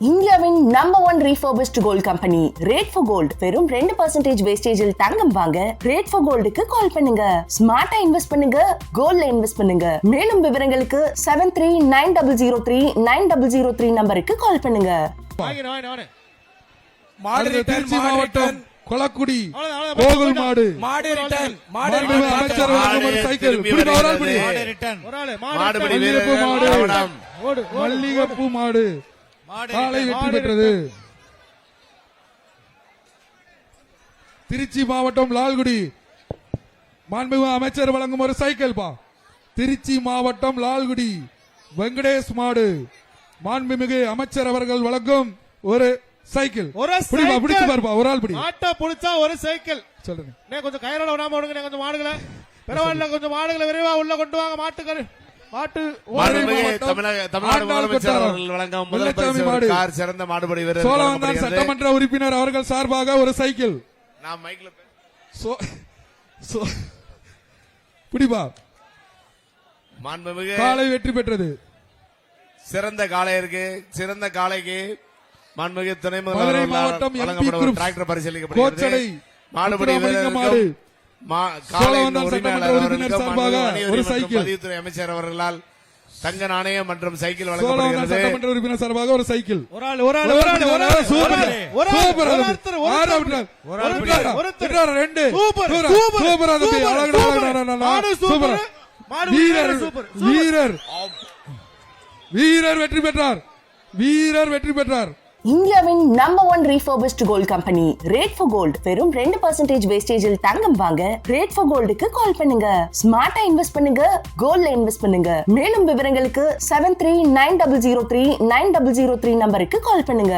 இந்தியாவின் number 1 refurbished gold company Rate for Gold வெறும் 2% வேஸ்டேஜில் தங்கம் வாங்க Rate for Goldக்கு கால் பண்ணுங்க. ஸ்மார்ட்டா இன்வெஸ்ட் பண்ணுங்க, கோல்ட்ல இன்வெஸ்ட் பண்ணுங்க. மேலும் விவரங்களுக்கு 7390039003 நம்பருக்கு கால் பண்ணுங்க. திருச்சி மாவட்டம் கொளக்குடி கோகுல் மாடு அமைச்சர் வழங்கும் சைக்கிள் மல்லிகைப்பூ மாடு காலை வெற்றி பெற்றது. திருச்சி மாவட்டம் லால்குடி மாண்புமிகு அமைச்சர் வழங்கும் ஒரு சைக்கிள் பா. திருச்சி மாவட்டம் லால்குடி வெங்கடேஷ் மாடு மாண்புமிகு அமைச்சர் அவர்கள் வழங்கும் ஒரு சைக்கிள். பிடிச்சு பாருப்பா, ஒரு ஆள் பிடி. ஆட்டோ புடிச்சா ஒரு சைக்கிள் சொல்லுங்க. கொஞ்சம் கயிறோட விடாம விடுங்க. கொஞ்சம் மாடுகளை பரவாயில்ல, கொஞ்சம் மாடுகளை விரைவா உள்ள கொண்டு வாங்க. மாட்டுக்காரு சட்டமன்ற உறுப்பினர் அவர்கள் சார்பாக ஒரு சைக்கிள். பிடிப்பா. காலை வெற்றி பெற்றது. சிறந்த காளையருக்கு சிறந்த காளைக்கு மாண்புமிகு துணை மதுரை மாவட்டம் டிராக்டர் பரிசீலிக்கப்படுகிறது. மாடுபடி வீரருக்கு ஒரு சைக்கிள். பதிவுத்துறை அமைச்சர் அவர்களால் தங்க நாணயம் மற்றும் சைக்கிள் வழங்கப்படுகிறது. சட்டமன்ற உறுப்பினர் சார்பாக ஒரு சைக்கிள். வீரர் வெற்றி பெற்றார். வீரர் வெற்றி பெற்றார். இந்தியாவின் number 1 refurbished gold company Rate for Gold வெறும் 2% வேஸ்டேஜில் தங்கம் வாங்க Rate for Goldக்கு கால் பண்ணுங்க. ஸ்மார்ட்டா இன்வெஸ்ட் பண்ணுங்க, கோல்ட்ல இன்வெஸ்ட் பண்ணுங்க. மேலும் விவரங்களுக்கு 7390039003 நம்பருக்கு கால் பண்ணுங்க.